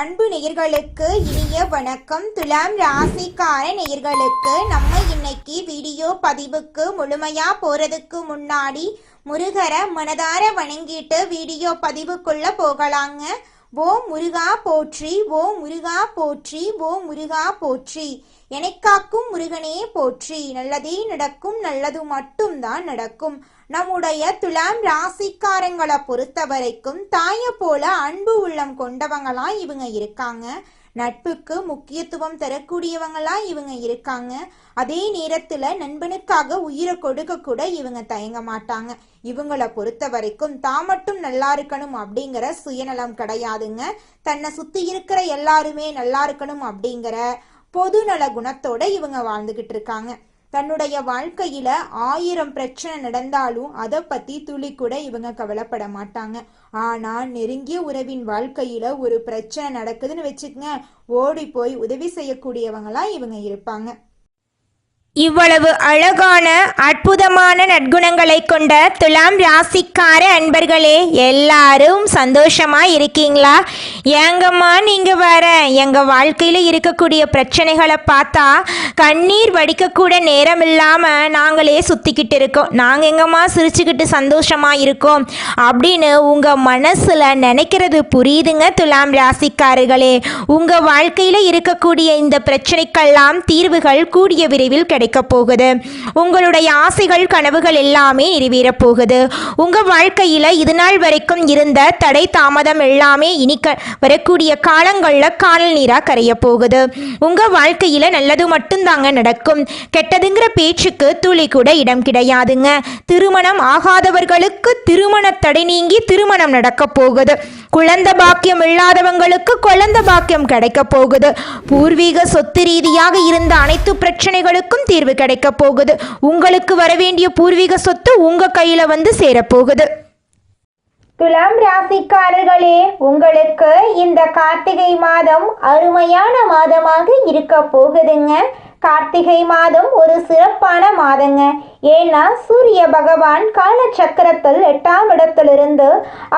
அன்பு நேயர்களுக்கு இனிய வணக்கம். துலாம் ராசிக்கார நேயர்களுக்கு நம்ம இன்னைக்கு வீடியோ பதிவுக்கு முழுமையா போறதுக்கு முன்னாடி முருகரை மனதார வணங்கிட்டு வீடியோ பதிவுக்குள்ள போகலாங்க. ஓம் முருகா போற்றி, ஓம் முருகா போற்றி, ஓம் முருகா போற்றி. எனக்காக்கும் முருகனே போற்றி. நல்லதே நடக்கும், நல்லது மட்டும்தான் நடக்கும். நம்முடைய துலாம் ராசிக்காரங்களை பொறுத்த வரைக்கும் தாயை போல அன்பு உள்ளம் கொண்டவங்களா இவங்க இருக்காங்க. நட்புக்கு முக்கியத்துவம் தரக்கூடியவங்களா இவங்க இருக்காங்க. அதே நேரத்துல நண்பனுக்காக உயிரை கொடுக்க கூட இவங்க தயங்க மாட்டாங்க. இவங்களை பொறுத்த வரைக்கும் தான் மட்டும் நல்லா இருக்கணும் அப்படிங்கிற சுயநலம் கிடையாதுங்க. தன்னை சுத்தி இருக்கிற எல்லாருமே நல்லா இருக்கணும் அப்படிங்கிற பொதுநல குணத்தோட இவங்க வாழ்ந்துகிட்டு இருக்காங்க. தன்னுடைய வாழ்க்கையில 1000 பிரச்சனை நடந்தாலும் அதை பத்தி துளி கூட இவங்க கவலைப்பட மாட்டாங்க. ஆனா நெருங்கிய உறவின் வாழ்க்கையில ஒரு பிரச்சனை நடக்குதுன்னு வச்சுக்கங்க, ஓடி போய் உதவி செய்யக்கூடியவங்களா இவங்க இருப்பாங்க. இவ்வளவு அழகான அற்புதமான நற்குணங்களை கொண்ட துலாம் ராசிக்கார அன்பர்களே, எல்லாரும் சந்தோஷமா இருக்கீங்களா? ஏங்கம்மா நீங்க வர எங்க வாழ்க்கையில இருக்கக்கூடிய பிரச்சனைகளை பார்த்தா கண்ணீர் வடிக்கக்கூட நேரம் இல்லாம நாங்களே சுத்திக்கிட்டு இருக்கோம். நாங்க எங்கம்மா சிரிச்சுக்கிட்டு சந்தோஷமா இருக்கோம் அப்படின்னு உங்க மனசுல நினைக்கிறது புரியுதுங்க துலாம் ராசிக்காரர்களே. உங்க வாழ்க்கையில இருக்கக்கூடிய இந்த பிரச்சனைக்கெல்லாம் தீர்வுகள் கூடிய விரைவில் கிடைக்க போகுது. உங்களுடைய ஆசைகள் கனவுகள் எல்லாமே நிறைவேற போகுது. உங்க வாழ்க்கையில இது நாள் வரைக்கும் இருந்த தடை தாமதம் எல்லாமே இனி வரக்கூடிய காலங்கள்ல காணல் நீரா கரைய போகுது. உங்க வாழ்க்கையில நல்லது மட்டும்தாங்க நடக்கும். கெட்டதுங்கிற பேச்சுக்கு துளி கூட இடம் கிடையாதுங்க. திருமணம் ஆகாதவர்களுக்கு திருமண தடை நீங்கி திருமணம் நடக்க போகுது. குழந்தை பாக்கியம் இல்லாதவங்களுக்கு குழந்தை பாக்கியம் கிடைக்க போகுது. பூர்வீக சொத்து ரீதியாக இருந்த அனைத்து பிரச்சனைகளுக்கும் தீர்வு கிடைக்க போகுது. உங்களுக்கு வரவேண்டிய பூர்வீக சொத்து உங்க கையில வந்து சேரப்போகுது. துலாம் ராசிக்காரர்களே, உங்களுக்கு இந்த கார்த்திகை மாதம் அருமையான மாதமாக இருக்க போகுதுங்க. கார்த்திகை மாதம் ஒரு சிறப்பான மாதங்க. ஏன்னா சூரிய பகவான் காலச்சக்கரத்தில் 8ஆம் இடத்திலிருந்து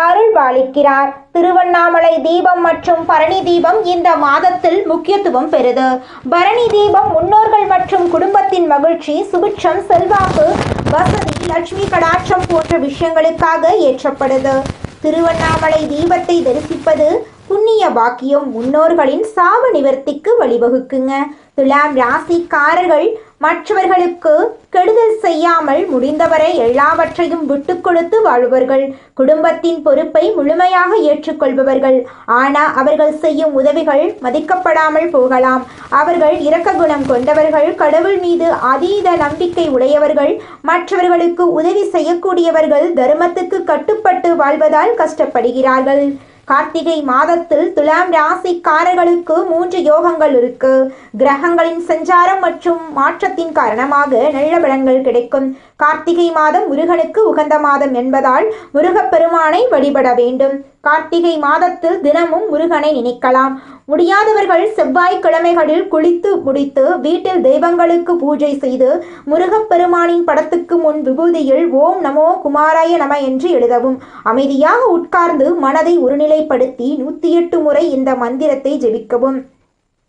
அருள் பாலிக்கிறார். திருவண்ணாமலை தீபம் மற்றும் பரணி தீபம் இந்த மாதத்தில் முக்கியத்துவம் பெறுது. பரணி தீபம் முன்னோர்கள் மற்றும் குடும்பத்தின் மகிழ்ச்சி, சுபிட்சம், செல்வாக்கு, வசதி, லட்சுமி கடாட்சம் போன்ற விஷயங்களுக்காக ஏற்றப்படுது. திருவண்ணாமலை தீபத்தை தரிசிப்பது புண்ணிய பாக்கியம், முன்னோர்களின் சாப நிவர்த்திக்கு வழிவகுக்குங்க. துலாம் ராசிக்காரர்கள் மற்றவர்களுக்கு கெடுதல் செய்யாமல் முடிந்தவரை எல்லாவற்றையும் விட்டு கொடுத்து வாழ்பவர்கள். குடும்பத்தின் பொறுப்பை முழுமையாக ஏற்றுக்கொள்பவர்கள். ஆனால் அவர்கள் செய்யும் உதவிகள் மதிக்கப்படாமல் போகலாம். அவர்கள் இரக்க குணம் கொண்டவர்கள், கடவுள் மீது அதீத நம்பிக்கை உடையவர்கள், மற்றவர்களுக்கு உதவி செய்யக்கூடியவர்கள், தர்மத்துக்கு கட்டுப்பட்டு வாழ்வதால் கஷ்டப்படுகிறார்கள். கார்த்திகை மாதத்தில் துலாம் ராசிக்காரர்களுக்கு 3 யோகங்கள் இருக்கு. கிரகங்களின் சஞ்சாரம் மற்றும் மாற்றத்தின் காரணமாக நல்ல பலன்கள் கிடைக்கும். கார்த்திகை மாதம் முருகனுக்கு உகந்த மாதம் என்பதால் முருகப்பெருமானை வழிபட வேண்டும். கார்த்திகை மாதத்தில் தினமும் முருகனை நினைக்கலாம். முடியாதவர்கள் செவ்வாய்க்கிழமைகளில் குளித்து முடித்து வீட்டில் தெய்வங்களுக்கு பூஜை செய்து முருகப்பெருமானின் படத்துக்கு முன் விபூதியில் ஓம் நமோ குமாராய நம என்று எழுதவும். அமைதியாக உட்கார்ந்து மனதை ஒருநிலைப்படுத்தி 108 முறை இந்த மந்திரத்தை ஜெபிக்கவும்.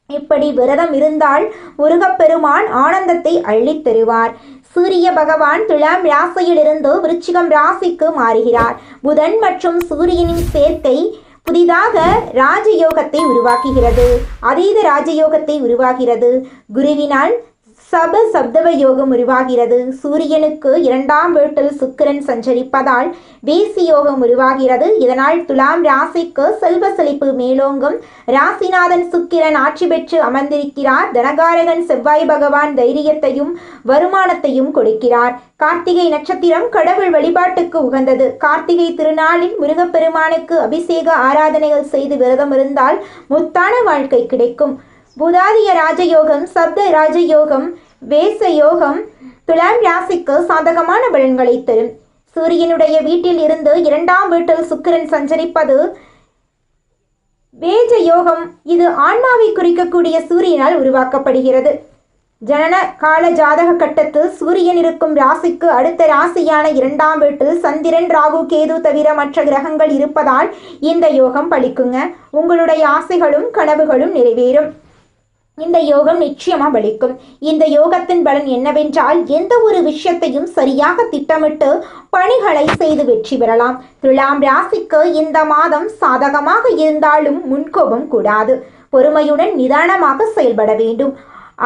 இப்படி விரதம் இருந்தால் முருகப்பெருமான் ஆனந்தத்தை அள்ளித் தருவார். சூரிய பகவான் துலாம் ராசியிலிருந்து விருச்சிகம் ராசிக்கு மாறுகிறார். புதன் மற்றும் சூரியனின் சேர்க்கை புதிதாக ராஜயோகத்தை உருவாக்குகிறது. அதீத ராஜயோகத்தை உருவாகிறது. குருவினால் சப்தவ யோகம் உருவாகிறது. சூரியனுக்கு 2ஆம் வீட்டில் சுக்கிரன் சஞ்சரிப்பதால் வேசி யோகம் உருவாகிறது. இதனால் துலாம் ராசிக்கு செல்வ செழிப்பு மேலோங்கும். ராசிநாதன் சுக்கிரன் ஆட்சி பெற்று அமர்ந்திருக்கிறார். தனகாரகன் செவ்வாய் பகவான் தைரியத்தையும் வருமானத்தையும் கொடுக்கிறார். கார்த்திகை நட்சத்திரம் கடவுள் வழிபாட்டுக்கு உகந்தது. கார்த்திகை திருநாளில் முருகப்பெருமானுக்கு அபிஷேக ஆராதனைகள் செய்து விரதம் இருந்தால் முத்தான வாழ்க்கை கிடைக்கும். புதாதிய ராஜயோகம், சப்த ராஜயோகம், வேச யோகம் துலாம் ராசிக்கு சாதகமான பலன்களை தரும். சூரியனுடைய வீட்டில் இருந்து 2ஆம் வீட்டில் சுக்கிரன் சஞ்சரிப்பது வேஜ யோகம். இது ஆன்மாவை குறிக்கக்கூடிய சூரியனால் உருவாக்கப்படுகிறது. ஜனன கால ஜாதக கட்டத்தில் சூரியன் இருக்கும் ராசிக்கு அடுத்த ராசியான 2ஆம் வீட்டில் சந்திரன், ராகு, கேது தவிர மற்ற கிரகங்கள் இருப்பதால் இந்த யோகம் பலிக்குங்க. உங்களுடைய ஆசைகளும் கனவுகளும் நிறைவேறும். இந்த யோகம் நிச்சயமா பலிக்கும். இந்த யோகத்தின் பலன் என்னவென்றால் எந்த ஒரு விஷயத்தையும் சரியாக திட்டமிட்டு பணிகளை செய்து வெற்றி பெறலாம். துலாம் ராசிக்கு இந்த மாதம் சாதகமாக இருந்தாலும் முன்கோபம் கூடாது. பொறுமையுடன் நிதானமாக செயல்பட வேண்டும்.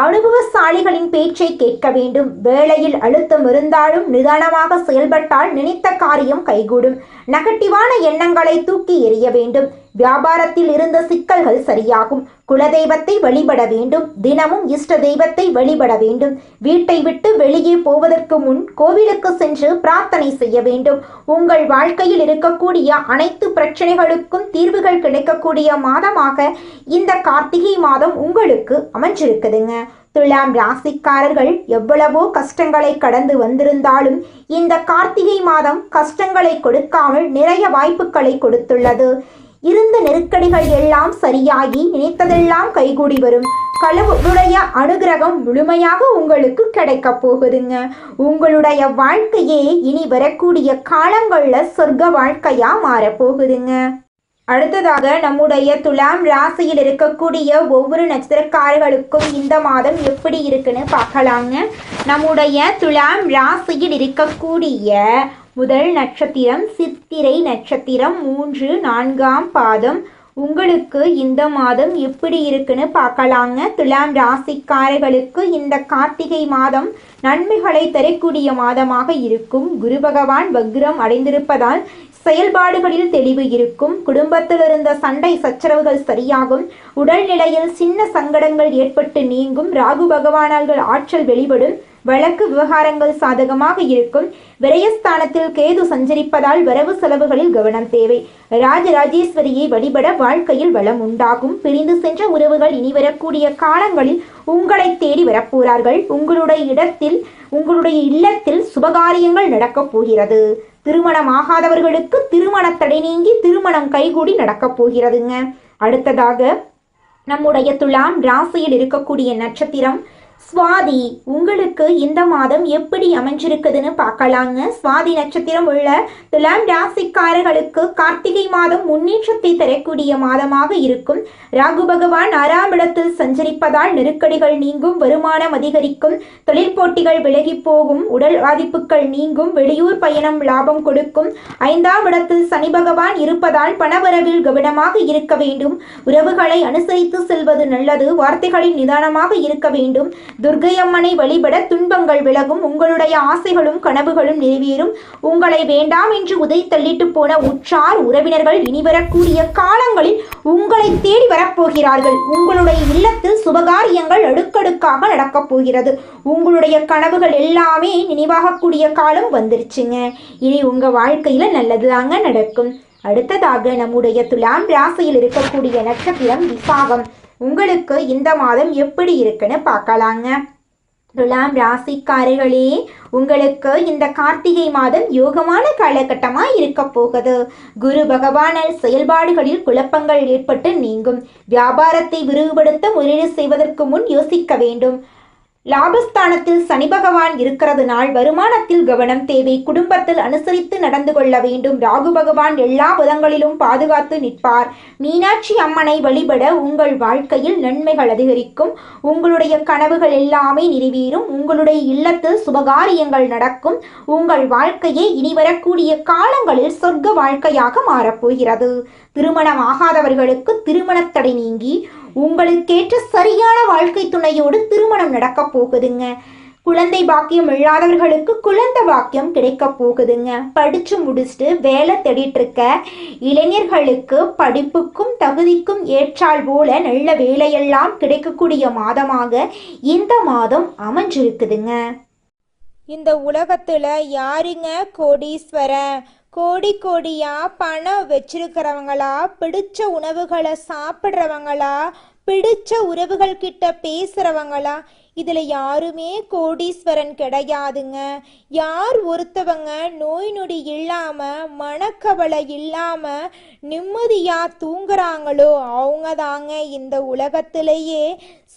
அனுபவசாலிகளின் பேச்சை கேட்க வேண்டும். வேளையில் அழுத்தம் இருந்தாலும் நிதானமாக செயல்பட்டால் நினைத்த காரியம் கைகூடும். நெகட்டிவான எண்ணங்களை தூக்கி எறிய வேண்டும். வியாபாரத்தில் இருந்த சிக்கல்கள் சரியாகும். குலதெய்வத்தை வழிபட வேண்டும். தினமும் இஷ்ட தெய்வத்தை வழிபட வேண்டும். வீட்டை விட்டு வெளியே போவதற்கு முன் கோவிலுக்கு சென்று பிரார்த்தனை செய்ய வேண்டும். உங்கள் வாழ்க்கையில் இருக்கக்கூடிய அனைத்து பிரச்சனைகளுக்கும் தீர்வுகள் கிடைக்கக்கூடிய மாதமாக இந்த கார்த்திகை மாதம் உங்களுக்கு அமைஞ்சிருக்குதுங்க. துலாம் ராசிக்காரர்கள் எவ்வளவோ கஷ்டங்களை கடந்து வந்திருந்தாலும் இந்த கார்த்திகை மாதம் கஷ்டங்களை கொடுக்காமல் நிறைய வாய்ப்புகளை கொடுத்துள்ளது. இருந்த நெருக்கடிகள் எல்லாம் சரியாகி நினைத்ததெல்லாம் கைகூடி வரும். கடவுளுடைய அனுகிரகம் முழுமையாக உங்களுக்கு கிடைக்க போகுதுங்க. உங்களுடைய வாழ்க்கையே இனி வரக்கூடிய காலங்கள்ல சொர்க்க வாழ்க்கையா மாறப்போகுதுங்க. அடுத்ததாக நம்முடைய துலாம் ராசியில் இருக்கக்கூடிய ஒவ்வொரு நட்சத்திரக்காரர்களுக்கும் இந்த மாதம் எப்படி இருக்குன்னு பார்க்கலாங்க. நம்முடைய துலாம் ராசியில் இருக்கக்கூடிய முதல் நட்சத்திரம் சித்திரை நட்சத்திரம் 3, 4ஆம் பாதம். உங்களுக்கு இந்த மாதம் எப்படி இருக்குன்னு பார்க்கலாங்க. துலாம் ராசிக்காரர்களுக்கு இந்த கார்த்திகை மாதம் நன்மைகளை தரக்கூடிய மாதமாக இருக்கும். குரு பகவான் வக்ரம் அடைந்திருப்பதால் செயல்பாடுகளில் தெளிவு இருக்கும். குடும்பத்தில் இருந்த சண்டை சச்சரவுகள் சரியாகும். உடல்நிலையில் சின்ன சங்கடங்கள் ஏற்பட்டு நீங்கும். ராகு பகவானால் ஆற்றல் வெளிப்படும். வழக்கு விவகாரங்கள் சாதகமாக இருக்கும். விரயஸ்தானத்தில் கேது சஞ்சரிப்பதால் வரவு செலவுகளில் கவனம் தேவை. ராஜராஜேஸ்வரியை வழிபட வாழ்க்கையில் வளம் உண்டாகும். பிரிந்து சென்ற உறவுகள் இனி வரக்கூடிய காலங்களில் உங்களை தேடி வரப்போறார்கள். உங்களுடைய இல்லத்தில் சுபகாரியங்கள் நடக்கப் போகிறது. திருமணமாகாதவர்களுக்கு திருமண தடை நீங்கி திருமணம் கைகூடி நடக்கப் போகிறதுங்க. அடுத்ததாக நம்முடைய துலாம் ராசியில் இருக்கக்கூடிய நட்சத்திரம் சுவாதி. உங்களுக்கு இந்த மாதம் எப்படி அமைஞ்சிருக்குதுன்னு பார்க்கலாங்க. சுவாதி நட்சத்திரம் உள்ள துலாம் ராசிக்காரர்களுக்கு கார்த்திகை மாதம் முன்னேற்றத்தை தரக்கூடிய மாதமாக இருக்கும். ராகு பகவான் 6ஆம் இடத்தில் சஞ்சரிப்பதால் நெருக்கடிகள் நீங்கும். வருமானம் அதிகரிக்கும். தொழில் போட்டிகள் விலகி போகும். உடல் பாதிப்புகள் நீங்கும். வெளியூர் பயணம் லாபம் கொடுக்கும். 5ஆம் இடத்தில் சனி பகவான் இருப்பதால் பணவரவில் கவனமாக இருக்க வேண்டும். உறவுகளை அனுசரித்து செல்வது நல்லது. வார்த்தைகளில் நிதானமாக இருக்க வேண்டும். துர்க்கை அம்மனை வழிபட துன்பங்கள் விலகும். உங்களுடைய ஆசைகளும் கனவுகளும் நிறைவேறும். உங்களை வேண்டாம் என்று உதை தள்ளிட்டு போன உற்றார் உறவினர்கள் இனி வரக்கூடிய காலங்களில் உங்களை தேடி வரப்போகிறார்கள். உங்களுடைய இல்லத்தில் சுபகாரியங்கள் அடுக்கடுக்காக நடக்கப் போகிறது. உங்களுடைய கனவுகள் எல்லாமே நினைவாகக்கூடிய காலம் வந்துருச்சுங்க. இனி உங்க வாழ்க்கையில நல்லதுதாங்க நடக்கும். அடுத்ததாக நம்முடைய துலாம் ராசியில் இருக்கக்கூடிய நட்சத்திரம் விசாகம். உங்களுக்கு இந்த மாதம் எப்படி இருக்குன்னு பார்க்கலாங்க. துலாம் ராசிக்காரர்களே, உங்களுக்கு இந்த கார்த்திகை மாதம் யோகமான காலகட்டமாக இருக்க போகுது. குரு பகவானால் செயல்பாடுகளில் குழப்பங்கள் ஏற்பட்டு நீங்கும். வியாபாரத்தை விரிவுபடுத்த முதலீடு செய்வதற்கு முன் யோசிக்க வேண்டும். லாபஸ்தானத்தில் சனி பகவான் இருக்கிறதுனால் வருமானத்தில் கவனம் தேவை. குடும்பத்தில் அனுசரித்து நடந்து கொள்ள வேண்டும். ராகு பகவான் எல்லா விதங்களிலும் பாதுகாத்து நிற்பார். மீனாட்சி அம்மனை வழிபட உங்கள் வாழ்க்கையில் நன்மைகள் அதிகரிக்கும். உங்களுடைய கனவுகள் எல்லாமே நிறைவேறும். உங்களுடைய இல்லத்தில் சுபகாரியங்கள் நடக்கும். உங்கள் வாழ்க்கையே இனி வரக்கூடிய காலங்களில் சொர்க்க வாழ்க்கையாக மாறப்போகிறது. திருமணம் ஆகாதவர்களுக்கு திருமணத்தடை நீங்கி உங்களுக்கேற்ற சரியான வாழ்க்கை துணையோடு திருமணம் நடக்க போகுதுங்க. குழந்தை பாக்கியம் இல்லாதவர்களுக்கு குழந்தை பாக்கியம் கிடைக்க போகுதுங்க. படிச்சு முடிச்சுட்டு வேலை தேடிட்டு இருக்க இளைஞர்களுக்கு படிப்புக்கும் தகுதிக்கும் ஏற்றால் போல நல்ல வேலையெல்லாம் கிடைக்கக்கூடிய மாதமாக இந்த மாதம் அமைஞ்சிருக்குதுங்க. இந்த உலகத்துல யாருங்க கோடீஸ்வரன்? கோடி கோடியா பணம் வச்சிருக்கிறவங்களா, பிடிச்ச உணவுகளை சாப்பிட்றவங்களா, பிடிச்ச உறவுகள் கிட்ட பேசுறவங்களா, இதுல யாருமே கோடீஸ்வரன் கிடையாதுங்க. யார் ஒருத்தவங்க நோய் நொடி இல்லாம மனக்கவலை இல்லாம நிம்மதியா தூங்குறாங்களோ அவங்க தாங்க இந்த உலகத்திலேயே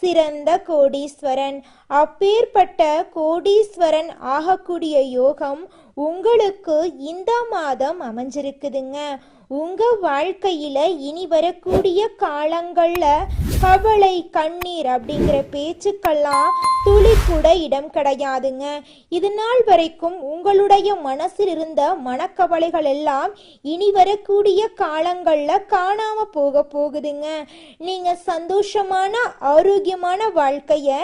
சிறந்த கோடீஸ்வரன். அப்பேற்பட்ட கோடீஸ்வரன் ஆகக்கூடிய யோகம் உங்களுக்கு இந்த மாதம் அமைஞ்சிருக்குதுங்க. உங்க வாழ்க்கையில இனி வரக்கூடிய காலங்கள்ல கவலை கண்ணீர் அப்படிங்கிற பேச்சுக்கெல்லாம் துளி கூட இடம் கிடையாதுங்க. இது நாள் வரைக்கும் உங்களுடைய மனசில் இருந்த மனக்கவலைகள் எல்லாம் இனி வரக்கூடிய காலங்கள்ல காணாம போகுதுங்க. நீங்க சந்தோஷமான ஆரோக்கியமான வாழ்க்கைய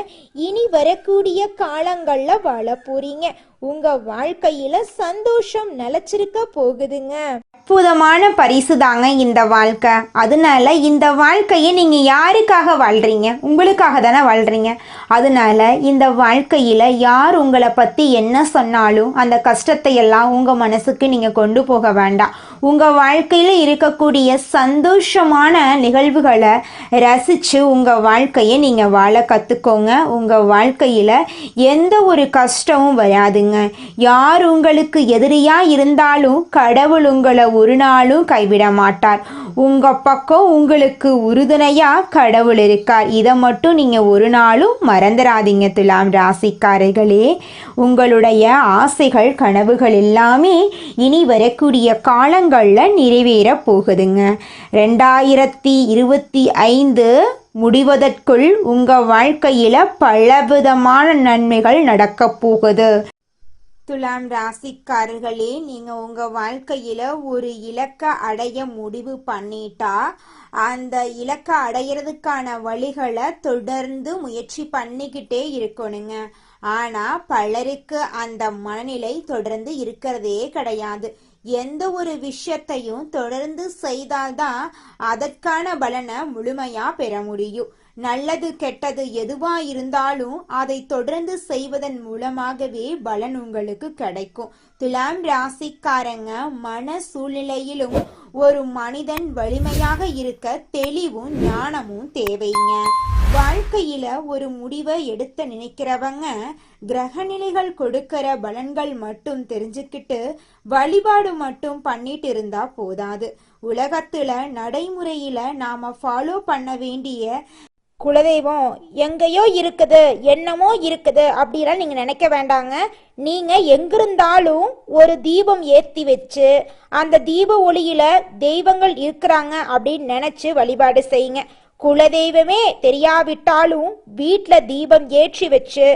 இனி வரக்கூடிய காலங்கள்ல வாழ போறீங்க. உங்க வாழ்க்கையில சந்தோஷம் நிலைச்சிருக்க போகுதுங்க. அற்புதமான பரிசு தாங்க இந்த வாழ்க்கை. அதனால இந்த வாழ்க்கையை நீங்கள் யாருக்காக வாழ்கிறீங்க? உங்களுக்காக தானே வாழ்கிறீங்க. அதனால இந்த வாழ்க்கையில் யார் உங்களை பற்றி என்ன சொன்னாலும் அந்த கஷ்டத்தை எல்லாம் உங்கள் மனசுக்கு நீங்கள் கொண்டு போக வேண்டாம். உங்கள் வாழ்க்கையில் இருக்கக்கூடிய சந்தோஷமான நிகழ்வுகளை ரசித்து உங்கள் வாழ்க்கையை நீங்கள் வாழ கற்றுக்கோங்க. உங்கள் வாழ்க்கையில் எந்த ஒரு கஷ்டமும் வராதுங்க. யார் உங்களுக்கு எதிரியாக இருந்தாலும் கடவுள் உங்களை ஒரு நாளும் கைவிட மாட்டார். உங்கள் பக்கம் உங்களுக்கு உறுதுணையாக கடவுள் இருக்கார். இதை மட்டும் நீங்கள் ஒரு நாளும் மறந்துடாதீங்க துலாம் ராசிக்காரர்களே. உங்களுடைய ஆசைகள் கனவுகள் எல்லாமே இனி வரக்கூடிய காலங்களில் நிறைவேற போகுதுங்க. 2025 முடிவதற்குள் உங்கள் வாழ்க்கையில் பலவிதமான நன்மைகள் நடக்க போகுது. துலாம் ராசிக்காரர்களே, நீங்கள் உங்கள் வாழ்க்கையில் ஒரு இலக்கை அடைய முடிவு பண்ணிட்டா அந்த இலக்கை அடையிறதுக்கான வழிகளை தொடர்ந்து முயற்சி பண்ணிக்கிட்டே இருக்கணுங்க. ஆனால் பலருக்கு அந்த மனநிலை தொடர்ந்து இருக்கிறதே கிடையாது. எந்த ஒரு விஷயத்தையும் தொடர்ந்து செய்தால்தான் அதற்கான பலனை முழுமையாக பெற முடியும். நல்லது கெட்டது எதுவா இருந்தாலும் அதை தொடர்ந்து செய்வதன் மூலமாகவே பலன் உங்களுக்கு கிடைக்கும். துலாம் ராசிக்காரங்க மன சூழ்நிலையிலும் ஒரு மனிதன் வலிமையாக இருக்க தெளிவும் ஞானமும் தேவைங்க. வாழ்க்கையில ஒரு முடிவை எடுத்த நினைக்கிறவங்க கிரகநிலைகள் கொடுக்கிற பலன்கள் மட்டும் தெரிஞ்சுக்கிட்டு வழிபாடு மட்டும் பண்ணிட்டு இருந்தா போதாது. உலகத்துல நடைமுறையில நாம ஃபாலோ பண்ண வேண்டிய குலதெய்வம் எங்கேயோ இருக்குது என்னமோ இருக்குது அப்படிலாம் நீங்கள் நினைக்க வேண்டாங்க. நீங்கள் எங்கிருந்தாலும் ஒரு தீபம் ஏற்றி வச்சு அந்த தீப ஒளியில் தெய்வங்கள் இருக்கிறாங்க அப்படின்னு நினச்சி வழிபாடு செய்யுங்க. குலதெய்வமே தெரியாவிட்டாலும் வீட்டில் தீபம் ஏற்றி வச்சு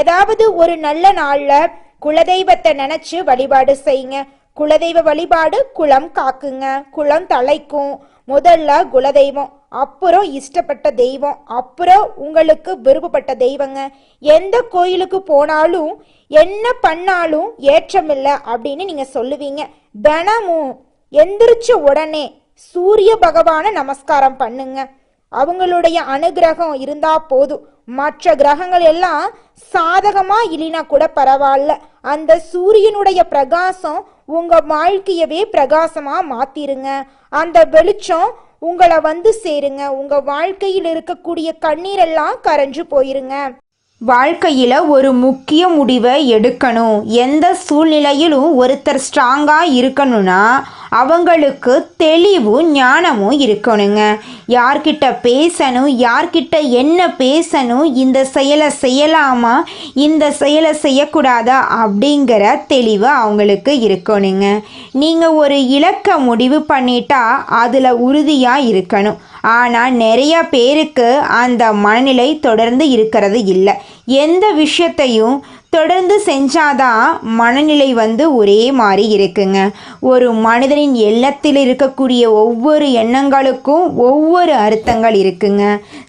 ஏதாவது ஒரு நல்ல நாளில் குலதெய்வத்தை நினச்சி வழிபாடு செய்யுங்க. குலதெய்வ வழிபாடு குலம் காக்குங்க, குலம் தலைக்கும். முதல்ல குலதெய்வம், அப்புறம் இஷ்டப்பட்ட தெய்வம், அப்புறம் உங்களுக்கு விருப்பப்பட்ட தெய்வங்க. எந்த கோயிலுக்கு போனாலும் என்ன பண்ணாலும் ஏற்றமில்லை அப்படின்னு நீங்க சொல்லுவீங்க. தினமும் எந்திரிச்ச உடனே சூரிய பகவானை நமஸ்காரம் பண்ணுங்க. அவங்களுடைய அனுகிரகம் இருந்தா போதும். மற்ற கிரகங்கள் எல்லாம் சாதகமா இல்லைனா கூட பரவாயில்ல, அந்த சூரியனுடைய பிரகாசம் உங்க வாழ்க்கையவே பிரகாசமா மாத்திருங்க. அந்த வெளிச்சம் உங்களை வந்து சேருங்க. உங்க வாழ்க்கையில் இருக்கக்கூடிய கண்ணீரெல்லாம் கரைஞ்சு போயிருங்க. வாழ்க்கையில் ஒரு முக்கிய முடிவை எடுக்கணும். எந்த சூழ்நிலையிலும் ஒருத்தர் ஸ்ட்ராங்காக இருக்கணும்னா அவங்களுக்கு தெளிவும் ஞானமும் இருக்கணுங்க. யார்கிட்ட பேசணும், யார்கிட்ட என்ன பேசணும், இந்த செயலை செய்யலாமா, இந்த செயலை செய்யக்கூடாதா அப்படிங்கிற தெளிவு அவங்களுக்கு இருக்கணுங்க. நீங்கள் ஒரு இலக்கை முடிவு பண்ணிட்டா அதில் உறுதியாக இருக்கணும். ஆனால் நிறைய பேருக்கு அந்த மனநிலை தொடர்ந்து இருக்கிறது இல்லை. எந்த விஷயத்தையும் தொடர்ந்து செஞ்சாதான் மனநிலை ஒரே மாதிரி இருக்குங்க. ஒரு மனிதனின் எண்ணத்தில் இருக்கக்கூடிய ஒவ்வொரு எண்ணங்களுக்கும் ஒவ்வொரு அர்த்தங்கள் இருக்குங்க.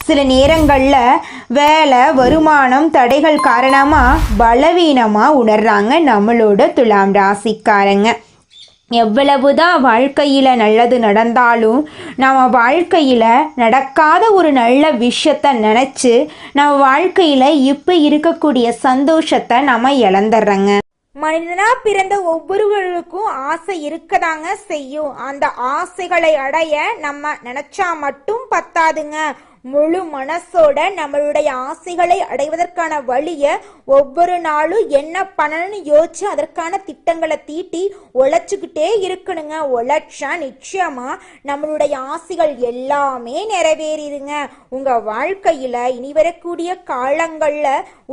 சில நேரங்களில் வேலை வருமானம் தடைகள் காரணமாக பலவீனமாக உணர்றாங்க நம்மளோட துலாம் ராசிக்காரங்க. எவ்வளவுதான் வாழ்க்கையில் நல்லது நடந்தாலும் நம்ம வாழ்க்கையில் நடக்காத ஒரு நல்ல விஷயத்தை நினச்சி நம்ம வாழ்க்கையில் இப்போ இருக்கக்கூடிய சந்தோஷத்தை நம்ம இழந்துடுறோங்க. மனிதனா பிறந்த ஒவ்வொருவருக்கும் ஆசை இருக்கதாங்க செய்யும். அந்த ஆசைகளை அடைய நம்ம நினைச்சா மட்டும் பத்தாதுங்க. முழு மனசோட நம்மளுடைய ஆசைகளை அடைவதற்கான வழியை ஒவ்வொரு நாளும் என்ன பண்ணணும்னு யோசிச்சு அதற்கான திட்டங்களை தீட்டி உழைச்சிக்கிட்டே இருக்கணுங்க. உழைச்சா நிச்சயமா நம்மளுடைய ஆசைகள் எல்லாமே நிறைவேறிடுங்க. உங்க வாழ்க்கையில இனி வரக்கூடிய காலங்கள்ல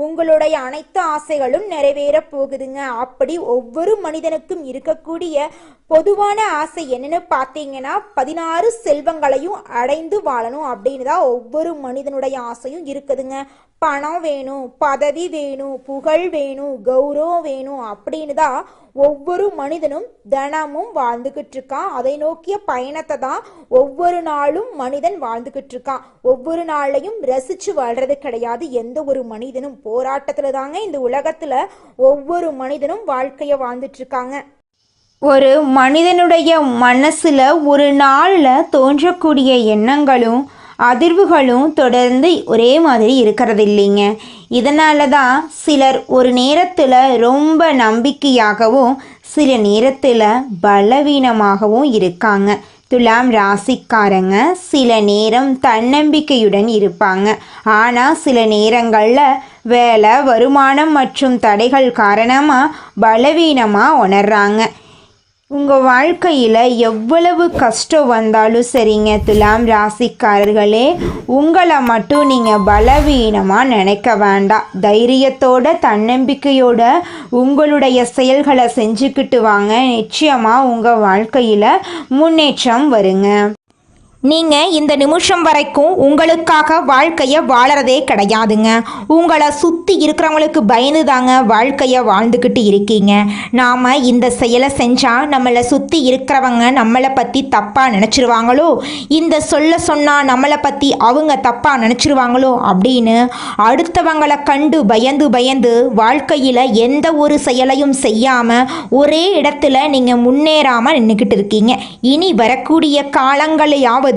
உங்களுடைய அனைத்து ஆசைகளும் நிறைவேற போகுதுங்க. அப்படி ஒவ்வொரு மனிதனுக்கும் இருக்கக்கூடிய பொதுவான ஆசை என்னன்னு பார்த்தீங்கன்னா 16 செல்வங்களையும் அடைந்து வாழணும் அப்படின்னு தான் ஒவ்வொரு மனிதனுடைய ஆசையும் இருக்குதுங்க. பணம் வேணும், பதவி வேணும், புகழ் வேணும், கௌரவம் வேணும் அப்படின்னு தான் ஒவ்வொரு மனிதனும் தினமும் வாழ்ந்துகிட்டு இருக்கான். அதை நோக்கிய பயணத்தை தான் ஒவ்வொரு நாளும் மனிதன் வாழ்ந்துகிட்டு இருக்கான். ஒவ்வொரு நாளையும் ரசிச்சு வாழ்றது கிடையாது. எந்த ஒரு மனிதனும் போராட்டத்துல தாங்க இந்த உலகத்துல ஒவ்வொரு மனிதனும் வாழ்க்கைய வாழ்ந்துட்டு இருக்காங்க. ஒரு மனிதனுடைய மனசுல ஒரு நாள்ல தோன்றக்கூடிய எண்ணங்களும் அதிர்வுகளும் தொடர்ந்து ஒரே மாதிரி இருக்கிறது இல்லைங்க. இதனால தான் சிலர் ஒரு நேரத்தில் ரொம்ப நம்பிக்கையாகவும் சில நேரத்தில் பலவீனமாகவும் இருக்காங்க. துலாம் ராசிக்காரங்க சில நேரம் தன்னம்பிக்கையுடன் இருப்பாங்க. ஆனால் சில நேரங்களில் வேலை, வருமானம் மற்றும் தடைகள் காரணமாக பலவீனமாக உணர்றாங்க. உங்கள் வாழ்க்கையில் எவ்வளவு கஷ்டம் வந்தாலும் சரிங்க துலாம் ராசிக்காரர்களே, உங்களை மட்டும் நீங்கள் பலவீனமாக நினைக்க வேண்டாம். தைரியத்தோட தன்னம்பிக்கையோட உங்களுடைய செயல்களை செஞ்சுக்கிட்டு வாங்க. நிச்சயமாக உங்கள் வாழ்க்கையில் முன்னேற்றம் வருங்க. நீங்கள் இந்த நிமிஷம் வரைக்கும் உங்களுக்காக வாழ்க்கையை வாழறதே கிடையாதுங்க. உங்களை சுற்றி இருக்கிறவங்களுக்கு பயந்து தாங்க வாழ்க்கையை வாழ்ந்துக்கிட்டு இருக்கீங்க. நாம் இந்த செயலை செஞ்சால் நம்மளை சுற்றி இருக்கிறவங்க நம்மளை பற்றி தப்பாக நினச்சிருவாங்களோ, இந்த சொன்னால் நம்மளை பற்றி அவங்க தப்பாக நினச்சிருவாங்களோ அப்படின்னு அடுத்தவங்களை கண்டு பயந்து வாழ்க்கையில் எந்த ஒரு செயலையும் செய்யாமல் ஒரே இடத்துல நீங்கள் முன்னேறாமல் நின்றுக்கிட்டு இருக்கீங்க. இனி வரக்கூடிய காலங்களையாவது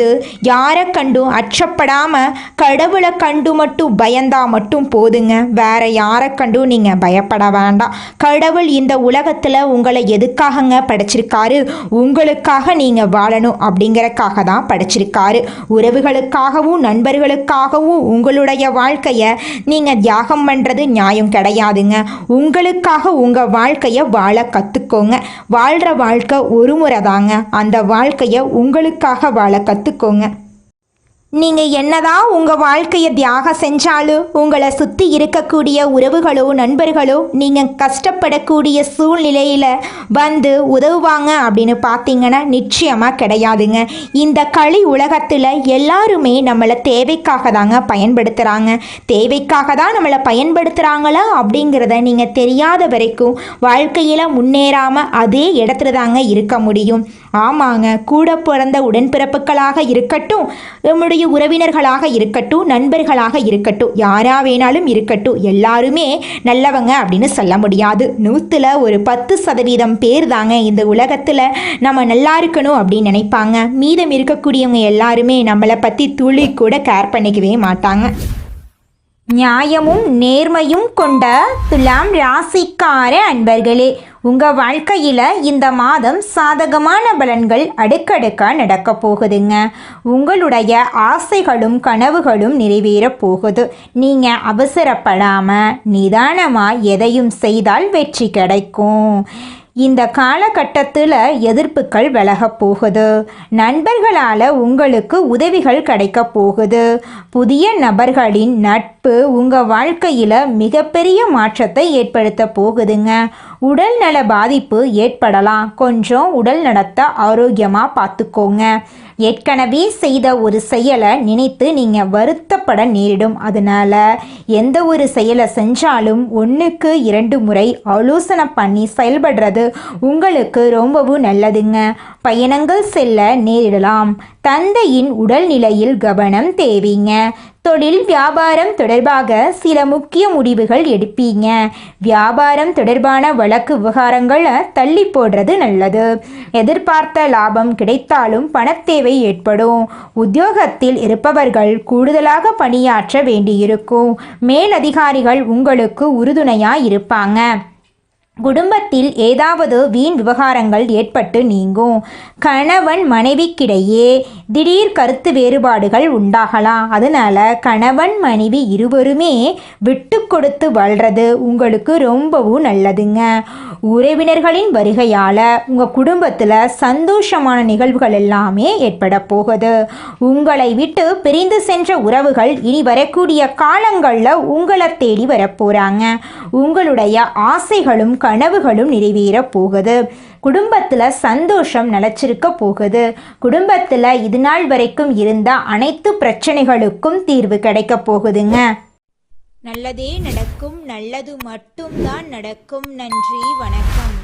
யாரை கண்டும் அச்சப்படாம கடவுளை கண்டு மட்டும் பயந்தா மட்டும் போதுங்க. வேற யாரை கண்டும் நீங்க பயப்பட வேண்டாம். கடவுள் இந்த உலகத்துல உங்களை எதுக்காகங்க படைச்சிருக்காரு? உங்களுக்காக நீங்க வாழணும் அப்படிங்கறக்காக தான் படைச்சிருக்காரு. உறவுகளுக்காகவும் நண்பர்களுக்காகவும் உங்களுடைய வாழ்க்கைய நீங்க தியாகம் பண்றது நியாயம் கிடையாதுங்க. உங்களுக்காக உங்க வாழ்க்கைய வாழ கத்துக்கோங்க. வாழ்ற வாழ்க்கை ஒரு முறை தாங்க. அந்த வாழ்க்கைய உங்களுக்காக வாழ கத்துக்கோங்க. நீங்கள் என்னதான் உங்கள் வாழ்க்கையை தியாகம் செஞ்சாலும் உங்களை சுற்றி இருக்கக்கூடிய உறவுகளோ நண்பர்களோ நீங்கள் கஷ்டப்படக்கூடிய சூழ்நிலையில் வந்து உதவுவாங்க அப்படின்னு பார்த்தீங்கன்னா நிச்சயமாக கிடையாதுங்க. இந்த களி உலகத்தில் எல்லாருமே நம்மளை தேவைக்காக தாங்க பயன்படுத்துகிறாங்க. தேவைக்காக தான் நம்மளை பயன்படுத்துகிறாங்களா அப்படிங்கிறத நீங்கள் தெரியாத வரைக்கும் வாழ்க்கையில் முன்னேறாமல் அதே இடத்துல தாங்க இருக்க முடியும். ஆமாங்க, கூட பிறந்த உடன்பிறப்புகளாக இருக்கட்டும், நம்முடைய உறவினர்களாக இருக்கட்டும், நண்பர்களாக இருக்கட்டும், யாரா வேணாலும் இருக்கட்டும், எல்லாருமே நல்லவங்க அப்படின்னு சொல்ல முடியாது. 100ல் ஒரு 10% பேர் தாங்க இந்த உலகத்தில் நம்ம நல்லா இருக்கணும் அப்படின்னு நினைப்பாங்க. மீதம் இருக்கக்கூடியவங்க எல்லாருமே நம்மளை பற்றி துளி கூட கேர் பண்ணிக்கவே மாட்டாங்க. நியாயமும் நேர்மையும் கொண்ட துலாம் ராசிக்கார அன்பர்களே, உங்கள் வாழ்க்கையில் இந்த மாதம் சாதகமான பலன்கள் அடுக்கடுக்காக நடக்க போகுதுங்க. உங்களுடைய ஆசைகளும் கனவுகளும் நிறைவேற போகுது. நீங்கள் அவசரப்படாமல் நிதானமாக எதையும் செய்தால் வெற்றி கிடைக்கும். இந்த காலகட்டத்தில் எதிர்ப்புகள் விலக போகுது. நண்பர்களால் உங்களுக்கு உதவிகள் கிடைக்க போகுது. புதிய நபர்களின் நட்பு உங்கள் வாழ்க்கையில் மிகப்பெரிய மாற்றத்தை ஏற்படுத்த போகுதுங்க. உடல் நல பாதிப்பு ஏற்படலாம். கொஞ்சம் உடல் நலத்தை ஆரோக்கியமாக பார்த்துக்கோங்க. ஏற்கனவே செய்த ஒரு செயலை நினைத்து நீங்கள் வருத்தப்பட நேரிடும். அதனால் எந்த ஒரு செயலை செஞ்சாலும் 1க்கு 2 முறை ஆலோசனை பண்ணி செயல்படுறது உங்களுக்கு ரொம்பவும் நல்லதுங்க. பயணங்கள் செல்ல நேரிடலாம். தந்தையின் உடல்நிலையில் கவனம் தேவைங்க. தொழில் வியாபாரம் தொடர்பாக சில முக்கிய முடிவுகள் எடுப்பீங்க. வியாபாரம் தொடர்பான வழக்கு விவகாரங்களை தள்ளி போடுறது நல்லது. எதிர்பார்த்த லாபம் கிடைத்தாலும் பணத்தேவை ஏற்படும். உத்தியோகத்தில் இருப்பவர்கள் கூடுதலாக பணியாற்ற வேண்டியிருக்கும். மேலதிகாரிகள் உங்களுக்கு உறுதுணையாக இருப்பாங்க. குடும்பத்தில் ஏதாவது வீண் விவகாரங்கள் ஏற்பட்டு நீங்கும். கணவன் மனைவிக்கிடையே திடீர் கருத்து வேறுபாடுகள் உண்டாகலாம். அதனால கணவன் மனைவி இருவருமே விட்டு கொடுத்து வாழ்றது உங்களுக்கு ரொம்பவும் நல்லதுங்க. உறவினர்களின் வருகையால் உங்கள் குடும்பத்தில் சந்தோஷமான நிகழ்வுகள் எல்லாமே ஏற்பட போகுது. உங்களை விட்டு பிரிந்து சென்ற உறவுகள் இனி வரக்கூடிய காலங்களில் உங்களை தேடி வரப்போகிறாங்க. உங்களுடைய ஆசைகளும் கனவுகளும் நிறைவேற போகுது. குடும்பத்தில் சந்தோஷம் நிலச்சிருக்க போகுது. குடும்பத்தில் இது நாள் வரைக்கும் இருந்த அனைத்து பிரச்சனைகளுக்கும் தீர்வு கிடைக்க போகுதுங்க. நல்லதே நடக்கும், நல்லது மட்டும்தான் நடக்கும். நன்றி, வணக்கம்.